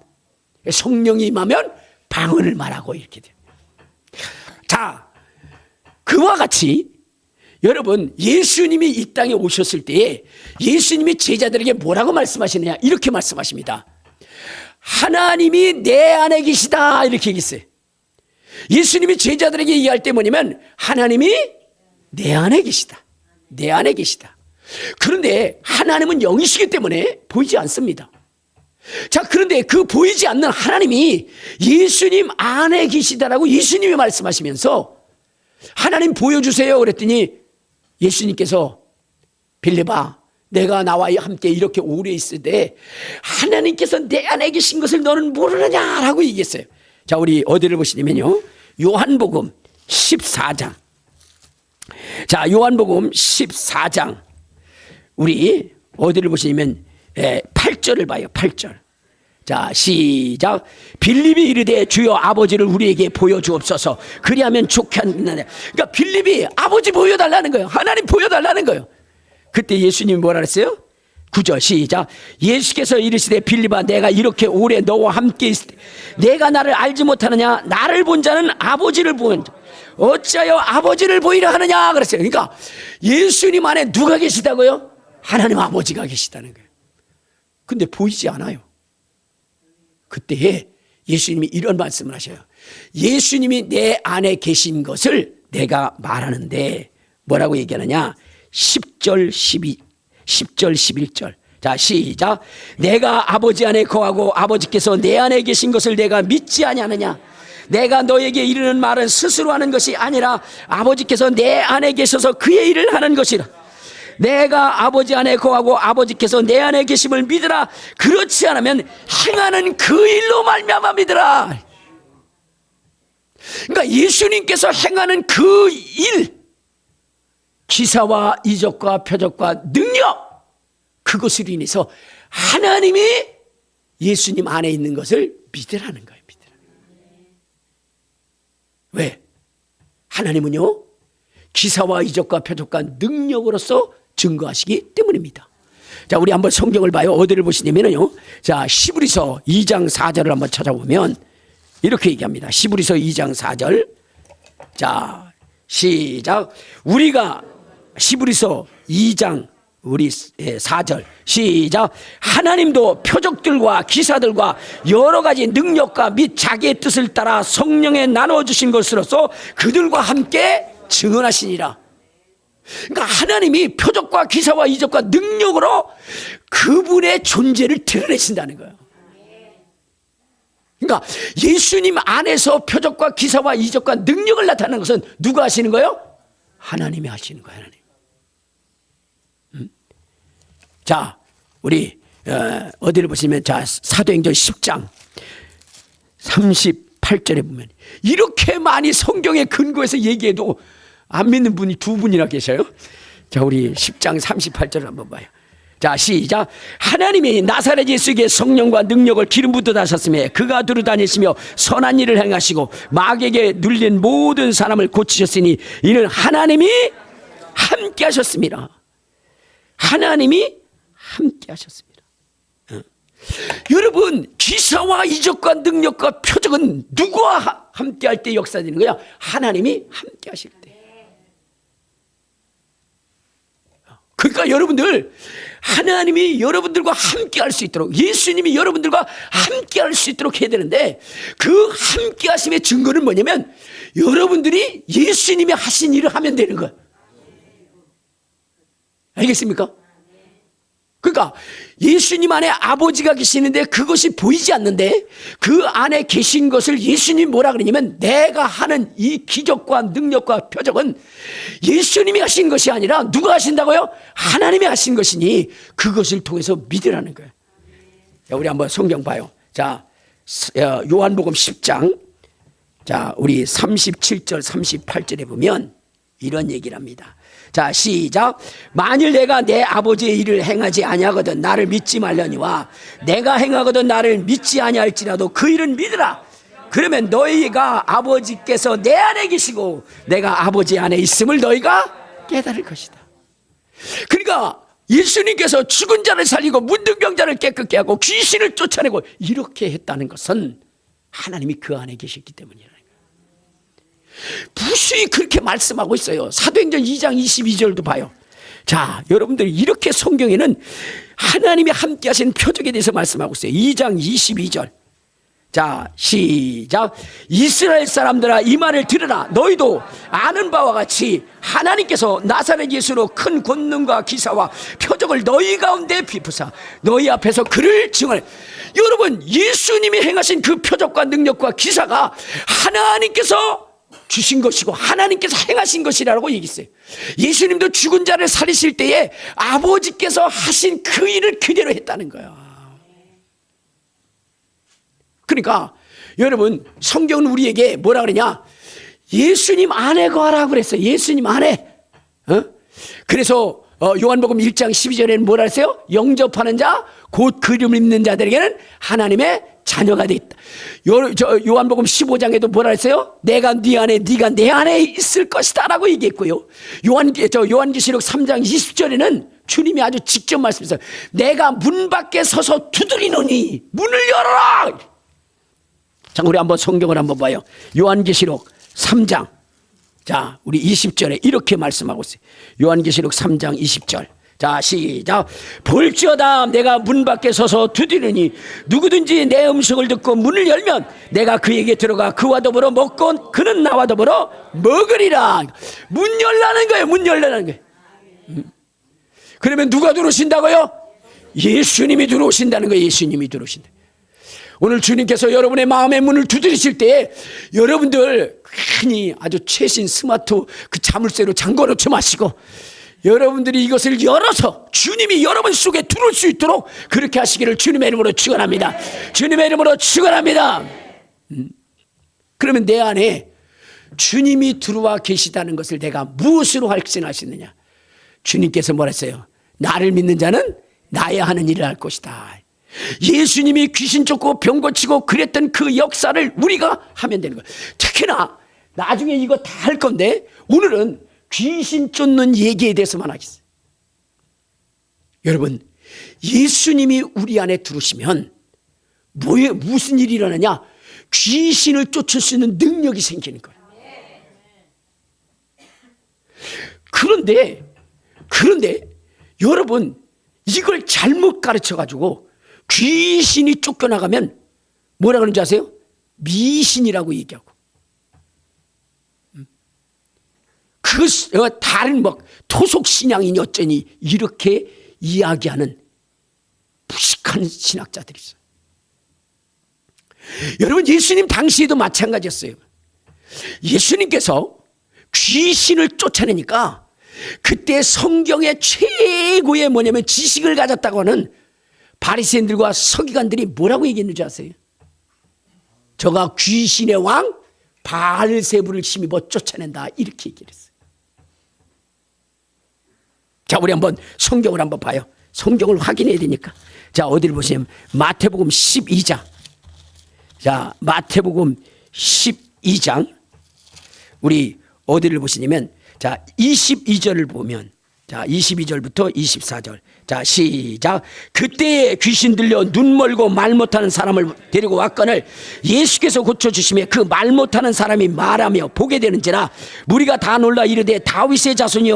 성령이 임하면 방언을 말하고 이렇게 돼요. 자, 그와 같이 여러분, 예수님이 이 땅에 오셨을 때에 예수님이 제자들에게 뭐라고 말씀하시느냐? 이렇게 말씀하십니다. 하나님이 내 안에 계시다. 이렇게 얘기했어요. 예수님이 제자들에게 얘기할 때 뭐냐면 하나님이 내 안에 계시다. 내 안에 계시다. 그런데 하나님은 영이시기 때문에 보이지 않습니다. 자, 그런데 그 보이지 않는 하나님이 예수님 안에 계시다라고 예수님이 말씀하시면서 하나님 보여주세요 그랬더니 예수님께서 빌립아, 내가 나와 함께 이렇게 오래 있을 때 하나님께서 내 안에 계신 것을 너는 모르느냐라고 얘기했어요. 자, 우리 어디를 보시냐면요, 요한복음 14장. 자, 요한복음 14장 우리 어디를 보시냐면 8절을 봐요. 8절. 자, 시작. 빌립이 이르되 주여 아버지를 우리에게 보여주옵소서. 그리하면 좋게 하느냐. 그러니까 빌립이 아버지 보여달라는 거예요. 하나님 보여달라는 거예요. 그때 예수님이 뭐라 그랬어요? 9절 시작. 예수께서 이르시되 빌립아, 내가 이렇게 오래 너와 함께 있을 때 내가 나를 알지 못하느냐? 나를 본 자는 아버지를 본 자. 어찌하여 아버지를 보이려 하느냐 그랬어요. 그러니까 예수님 안에 누가 계시다고요? 하나님 아버지가 계시다는 거예요. 근데 보이지 않아요. 그때에 예수님이 이런 말씀을 하셔요. 예수님이 내 안에 계신 것을 내가 말하는데 뭐라고 얘기하느냐? 10절 11절. 자, 시작. 내가 아버지 안에 거하고 아버지께서 내 안에 계신 것을 내가 믿지 아니하느냐? 내가 너에게 이르는 말은 스스로 하는 것이 아니라 아버지께서 내 안에 계셔서 그의 일을 하는 것이라. 내가 아버지 안에 거하고 아버지께서 내 안에 계심을 믿으라. 그렇지 않으면 행하는 그 일로 말미암아 믿으라. 그러니까 예수님께서 행하는 그 일, 기사와 이적과 표적과 능력, 그것으로 인해서 하나님이 예수님 안에 있는 것을 믿으라는 거예요. 왜? 하나님은요, 기사와 이적과 표적과 능력으로서 증거하시기 때문입니다. 자, 우리 한번 성경을 봐요. 어디를 보시냐면요, 자, 시브리서 2장 4절을 한번 찾아보면 이렇게 얘기합니다. 시브리서 2장 4절. 자, 시작. 우리가 시브리서 2장 우리 4절 시작. 하나님도 표적들과 기사들과 여러 가지 능력과 및 자기의 뜻을 따라 성령에 나눠주신 것으로서 그들과 함께 증언하시니라. 그러니까 하나님이 표적과 기사와 이적과 능력으로 그분의 존재를 드러내신다는 거예요. 그러니까 예수님 안에서 표적과 기사와 이적과 능력을 나타내는 것은 누가 하시는 거예요? 하나님이 하시는 거예요. 하나님. 자, 우리 어디를 보시면, 자, 사도행전 10장 38절에 보면 이렇게 많이 성경에 근거해서 얘기해도 안 믿는 분이 두 분이나 계셔요. 자, 우리 10장 38절을 한번 봐요. 자, 시작. 하나님이 나사렛 예수에게 성령과 능력을 기름 붓듯 하셨으며 그가 두루 다니시며 선한 일을 행하시고 마귀에게 눌린 모든 사람을 고치셨으니 이는 하나님이 함께 하셨습니다. 하나님이 함께 하셨습니다. 여러분, 기사와 이적과 능력과 표적은 누구와 함께 할 때 역사되는 거야? 하나님이 함께 하실 때. 그러니까 여러분들, 하나님이 여러분들과 함께 할 수 있도록, 예수님이 여러분들과 함께 할 수 있도록 해야 되는데, 그 함께 하심의 증거는 뭐냐면 여러분들이 예수님이 하신 일을 하면 되는 거예요. 알겠습니까? 그러니까 예수님 안에 아버지가 계시는데 그것이 보이지 않는데 그 안에 계신 것을 예수님이 뭐라 그러냐면, 내가 하는 이 기적과 능력과 표적은 예수님이 하신 것이 아니라 누가 하신다고요? 하나님이 하신 것이니 그것을 통해서 믿으라는 거예요. 자, 우리 한번 성경 봐요. 자, 요한복음 10장, 자, 우리 37절 38절에 보면 이런 얘기를 합니다. 자, 시작. 만일 내가 내 아버지의 일을 행하지 아니하거든 나를 믿지 말려니와 내가 행하거든 나를 믿지 아니할지라도 그 일은 믿으라. 그러면 너희가 아버지께서 내 안에 계시고 내가 아버지 안에 있음을 너희가 깨달을 것이다. 그러니까 예수님께서 죽은 자를 살리고 문둥병자를 깨끗게 하고 귀신을 쫓아내고 이렇게 했다는 것은 하나님이 그 안에 계셨기 때문이라는 거예요. 무수히 그렇게 말씀하고 있어요. 사도행전 2장 22절도 봐요. 자, 여러분들, 이렇게 성경에는 하나님이 함께 하신 표적에 대해서 말씀하고 있어요. 2장 22절. 자, 시작. 이스라엘 사람들아, 이 말을 들으라. 너희도 아는 바와 같이 하나님께서 나사렛 예수로 큰 권능과 기사와 표적을 너희 가운데 비푸사 너희 앞에서 그를 증언해. 여러분, 예수님이 행하신 그 표적과 능력과 기사가 하나님께서 주신 것이고 하나님께서 행하신 것이라고 얘기했어요. 예수님도 죽은 자를 살리실 때에 아버지께서 하신 그 일을 그대로 했다는 거예요. 그러니까 여러분, 성경은 우리에게 뭐라 그러냐? 예수님 안에 거하라고 그랬어요. 예수님 안에. 그래서 요한복음 1장 12절에는 뭐라 했어요? 영접하는 자, 곧 그 이름을 믿는 자들에게는 하나님의 자녀가 되겠다. 요한복음 15장에도 뭐라 했어요? 내가 네 안에, 네가 내 안에 있을 것이다 라고 얘기했고요. 요한계시록 3장 20절에는 주님이 아주 직접 말씀하셨어요. 내가 문 밖에 서서 두드리노니 문을 열어라. 자, 우리 한번 성경을 한번 봐요. 요한계시록 3장. 자, 우리 20절에 이렇게 말씀하고 있어요. 요한계시록 3장 20절. 자, 시작. 볼지어다 내가 문 밖에 서서 두드리니 누구든지 내 음성을 듣고 문을 열면 내가 그에게 들어가 그와 더불어 먹고 그는 나와 더불어 먹으리라. 문 열라는 거예요. 문 열라는 거예요. 그러면 누가 들어오신다고요? 예수님이 들어오신다는 거예요. 예수님이 들어오신다. 오늘 주님께서 여러분의 마음의 문을 두드리실 때 여러분들 괜히 아주 최신 스마트 그 자물쇠로 잠궈 놓지 마시고 여러분들이 이것을 열어서 주님이 여러분 속에 들어올 수 있도록 그렇게 하시기를 주님의 이름으로 축원합니다. 주님의 이름으로 축원합니다. 그러면 내 안에 주님이 들어와 계시다는 것을 내가 무엇으로 확신할 수 있느냐? 주님께서 뭐라 했어요? 나를 믿는 자는 나야 하는 일을 할 것이다. 예수님이 귀신 쫓고 병 고치고 그랬던 그 역사를 우리가 하면 되는 거예요. 특히나 나중에 이거 다 할 건데 오늘은 귀신 쫓는 얘기에 대해서만 하겠어요. 여러분, 예수님이 우리 안에 들어오시면 무슨 일이 일어나냐? 귀신을 쫓을 수 있는 능력이 생기는 거예요. 그런데 여러분, 이걸 잘못 가르쳐가지고 귀신이 쫓겨나가면 뭐라 그러는지 아세요? 미신이라고 얘기하고. 다른 토속 신앙이니 어쩌니 이렇게 이야기하는 무식한 신학자들이 있어요. 여러분, 예수님 당시에도 마찬가지였어요. 예수님께서 귀신을 쫓아내니까 그때 성경의 최고의 뭐냐면 지식을 가졌다고 하는 바리새인들과 서기관들이 뭐라고 얘기했는지 아세요? 저가 귀신의 왕 바알세불을 힘입어 쫓아낸다 이렇게 얘기를 했어요. 자, 우리 한번 성경을 한번 봐요. 성경을 확인해야 되니까. 자, 어디를 보시면 마태복음 12장. 자, 마태복음 12장. 우리 어디를 보시냐면 자, 22절을 보면 자, 22절부터 24절. 자, 시작. 그때 귀신 들려 눈 멀고 말 못하는 사람을 데리고 왔거늘 예수께서 고쳐주시며 그 말 못하는 사람이 말하며 보게 되는지라 무리가 다 놀라 이르되 다윗의 자손이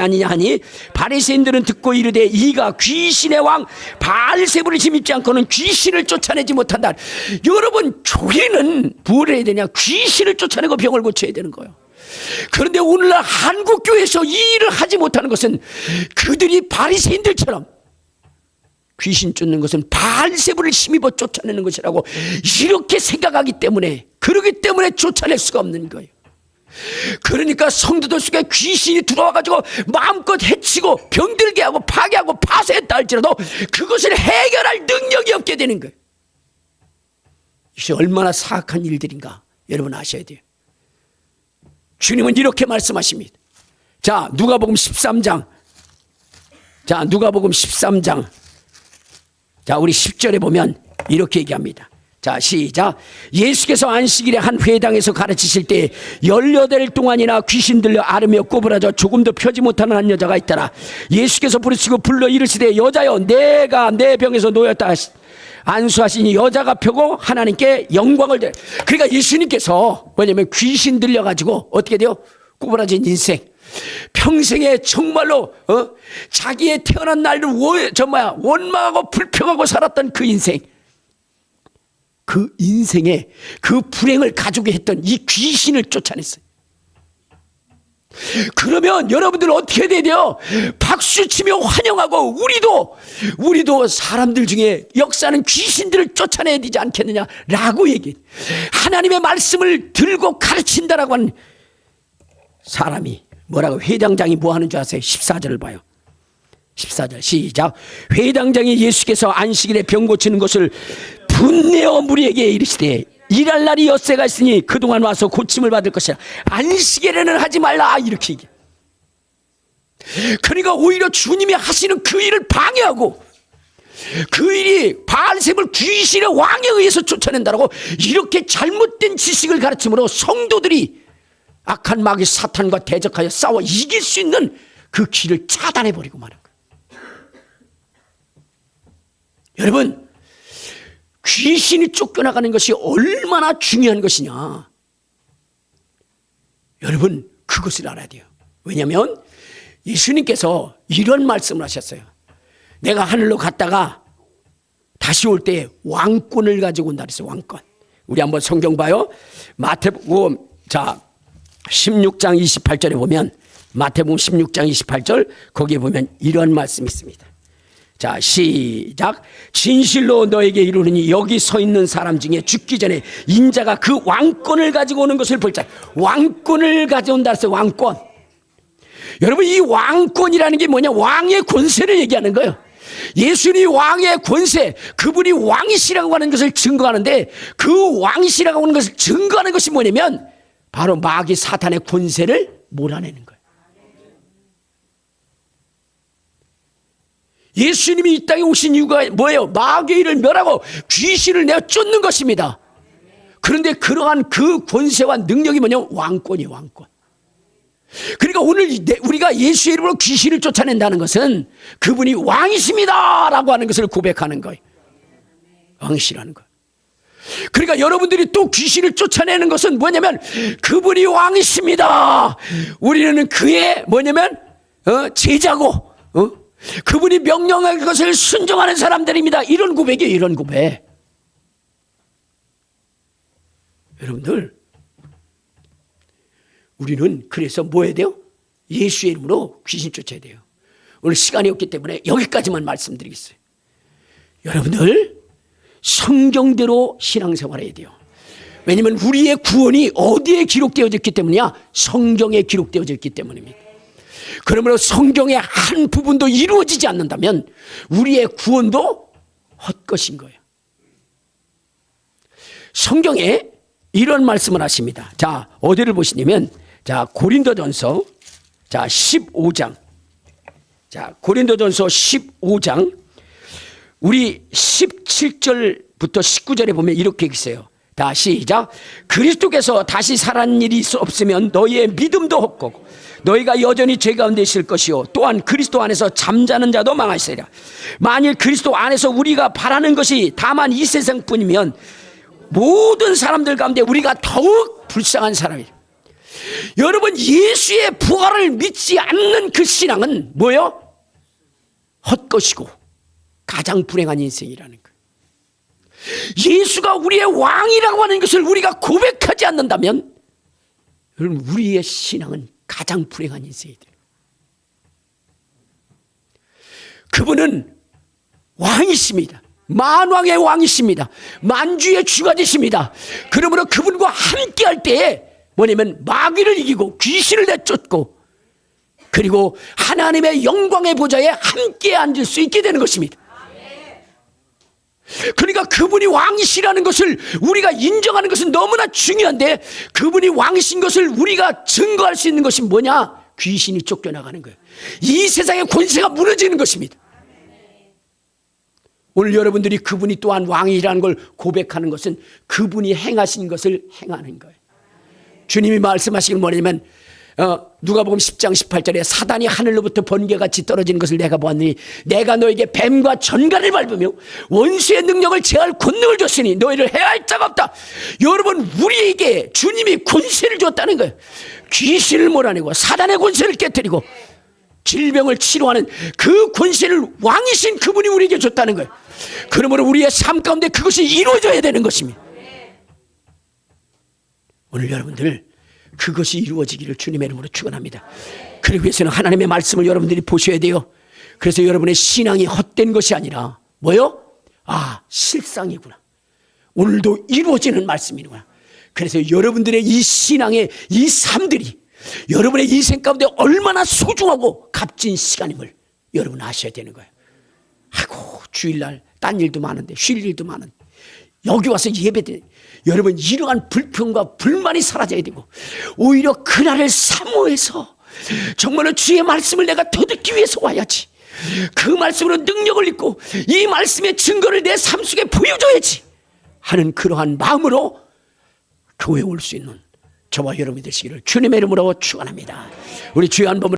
아니냐 하니 바리새인들은 듣고 이르되 이가 귀신의 왕 바알세불을 힘입지 않고는 귀신을 쫓아내지 못한다. 여러분, 교회는 뭘 해야 되냐? 귀신을 쫓아내고 병을 고쳐야 되는 거예요. 그런데 오늘날 한국교회에서 이 일을 하지 못하는 것은 그들이 바리새인들처럼 귀신 쫓는 것은 바알세불을 힘입어 쫓아내는 것이라고 이렇게 생각하기 때문에, 그러기 때문에 쫓아낼 수가 없는 거예요. 그러니까 성도들 속에 귀신이 들어와가지고 마음껏 해치고 병들게 하고 파괴하고 파쇄했다 할지라도 그것을 해결할 능력이 없게 되는 거예요. 이것이 얼마나 사악한 일들인가 여러분 아셔야 돼요. 주님은 이렇게 말씀하십니다. 자, 누가복음 13장. 자, 누가복음 13장. 자, 우리 10절에 보면 이렇게 얘기합니다. 자, 시작. 예수께서 안식일에 한 회당에서 가르치실 때 18일 동안이나 귀신 들려 앓으며 꼬부라져 조금도 펴지 못하는 한 여자가 있더라. 예수께서 부르시고 불러 이르시되 여자여 내가 내 병에서 놓였다 안수하시니 여자가 펴고 하나님께 영광을 드려. 그러니까 예수님께서 뭐냐면 귀신 들려가지고 어떻게 돼요? 꼬부라진 인생, 평생에 정말로 자기의 태어난 날을 원망하고 불평하고 살았던 그 인생, 그 인생에 그 불행을 가지고 했던 이 귀신을 쫓아냈어요. 그러면 여러분들 어떻게 해야 돼요? 박수치며 환영하고 우리도 사람들 중에 역사는 귀신들을 쫓아내야 되지 않겠느냐라고 얘기해. 하나님의 말씀을 들고 가르친다라고 하는 사람이 뭐라고, 회당장이 뭐 하는 줄 아세요? 14절을 봐요. 14절 시작. 회당장이 예수께서 안식일에 병 고치는 것을 분내어 무리에게 이르시되 일할 날이 엿새가 있으니 그동안 와서 고침을 받을 것이라. 안식일에는 하지 말라, 이렇게 얘기해. 그러니까 오히려 주님이 하시는 그 일을 방해하고, 그 일이 바알셈을 귀신의 왕에 의해서 쫓아낸다라고 이렇게 잘못된 지식을 가르침으로 성도들이 악한 마귀 사탄과 대적하여 싸워 이길 수 있는 그 길을 차단해버리고 마는 거예요. 여러분, 귀신이 쫓겨나가는 것이 얼마나 중요한 것이냐, 여러분 그것을 알아야 돼요. 왜냐하면 예수님께서 이런 말씀을 하셨어요. 내가 하늘로 갔다가 다시 올 때 왕권을 가지고 온다 그랬어요. 왕권. 우리 한번 성경 봐요. 마태복음 16장 28절에 보면, 마태복음 16장 28절 거기에 보면 이런 말씀이 있습니다. 자, 시작. 진실로 너에게 이르노니 여기 서 있는 사람 중에 죽기 전에 인자가 그 왕권을 가지고 오는 것을 볼자. 왕권을 가져온다 해서 왕권. 여러분, 이 왕권이라는 게 뭐냐? 왕의 권세를 얘기하는 거예요. 예수님 왕의 권세, 그분이 왕이시라고 하는 것을 증거하는데, 그 왕이시라고 하는 것을 증거하는 것이 뭐냐면 바로 마귀 사탄의 권세를 몰아내는 거예요. 예수님이 이 땅에 오신 이유가 뭐예요? 마귀의 일을 멸하고 귀신을 내어 쫓는 것입니다. 그런데 그러한 그 권세와 능력이 뭐냐? 왕권이에요, 왕권. 그러니까 오늘 우리가 예수의 이름으로 귀신을 쫓아낸다는 것은 그분이 왕이십니다 라고 하는 것을 고백하는 거예요. 왕이시라는 거예요. 그러니까 여러분들이 또 귀신을 쫓아내는 것은 뭐냐면 그분이 왕이십니다, 우리는 그의 뭐냐면 제자고, 그분이 명령할 것을 순종하는 사람들입니다, 이런 고백이에요. 이런 고백. 여러분들, 우리는 그래서 뭐 해야 돼요? 예수의 이름으로 귀신 쫓아야 돼요. 오늘 시간이 없기 때문에 여기까지만 말씀드리겠어요. 여러분들, 성경대로 신앙생활해야 돼요. 왜냐하면 우리의 구원이 어디에 기록되어져 있기 때문이야? 성경에 기록되어져 있기 때문입니다. 그러므로 성경의 한 부분도 이루어지지 않는다면 우리의 구원도 헛것인 거예요. 성경에 이런 말씀을 하십니다. 자, 어디를 보시냐면, 자, 고린도전서 15장. 자, 고린도전서 15장 우리 17절부터 19절에 보면 이렇게 있어요. 다 시작. 그리스도께서 다시 살아난 일이 없으면 너희의 믿음도 헛되고 너희가 여전히 죄 가운데 있을 것이요 또한 그리스도 안에서 잠자는 자도 망하시리라. 만일 그리스도 안에서 우리가 바라는 것이 다만 이 세상뿐이면 모든 사람들 가운데 우리가 더욱 불쌍한 사람이에요. 여러분, 예수의 부활을 믿지 않는 그 신앙은 뭐예요? 헛것이고 가장 불행한 인생이라는 거예요. 예수가 우리의 왕이라고 하는 것을 우리가 고백하지 않는다면 여러분, 우리의 신앙은 가장 불행한 인생이 돼요. 그분은 왕이십니다. 만왕의 왕이십니다. 만주의 주가 되십니다. 그러므로 그분과 함께 할 때에 뭐냐면 마귀를 이기고 귀신을 내쫓고 그리고 하나님의 영광의 보좌에 함께 앉을 수 있게 되는 것입니다. 그러니까 그분이 왕이시라는 것을 우리가 인정하는 것은 너무나 중요한데, 그분이 왕이신 것을 우리가 증거할 수 있는 것이 뭐냐? 귀신이 쫓겨나가는 거예요. 이 세상의 권세가 무너지는 것입니다. 오늘 여러분들이 그분이 또한 왕이라는 걸 고백하는 것은 그분이 행하신 것을 행하는 거예요. 주님이 말씀하시길 뭐냐면 누가복음 10장 18절에 사단이 하늘로부터 번개같이 떨어지는 것을 내가 보았느니 내가 너에게 뱀과 전갈을 밟으며 원수의 능력을 제할 권능을 줬으니 너희를 해할 자가 없다. 여러분, 우리에게 주님이 권세를 줬다는 거예요. 귀신을 몰아내고 사단의 권세를 깨뜨리고 질병을 치료하는 그 권세를 왕이신 그분이 우리에게 줬다는 거예요. 그러므로 우리의 삶 가운데 그것이 이루어져야 되는 것입니다. 오늘 여러분들 그것이 이루어지기를 주님의 이름으로 축원합니다. 그러기 위해서는 하나님의 말씀을 여러분들이 보셔야 돼요. 그래서 여러분의 신앙이 헛된 것이 아니라 뭐요? 실상이구나. 오늘도 이루어지는 말씀이구나. 그래서 여러분들의 이 신앙의 이 삶들이 여러분의 인생 가운데 얼마나 소중하고 값진 시간임을 여러분 아셔야 되는 거예요. 아이고 주일날 딴 일도 많은데 쉴 일도 많은데 여기 와서 예배드리 여러분 이러한 불평과 불만이 사라져야 되고 오히려 그날을 사모해서 정말로 주의 말씀을 내가 더 듣기 위해서 와야지. 그 말씀으로 능력을 입고 이 말씀의 증거를 내 삶 속에 보여줘야지 하는 그러한 마음으로 교회에 올 수 있는 저와 여러분이 되시기를 주님의 이름으로 축원합니다. 우리 주여 한 번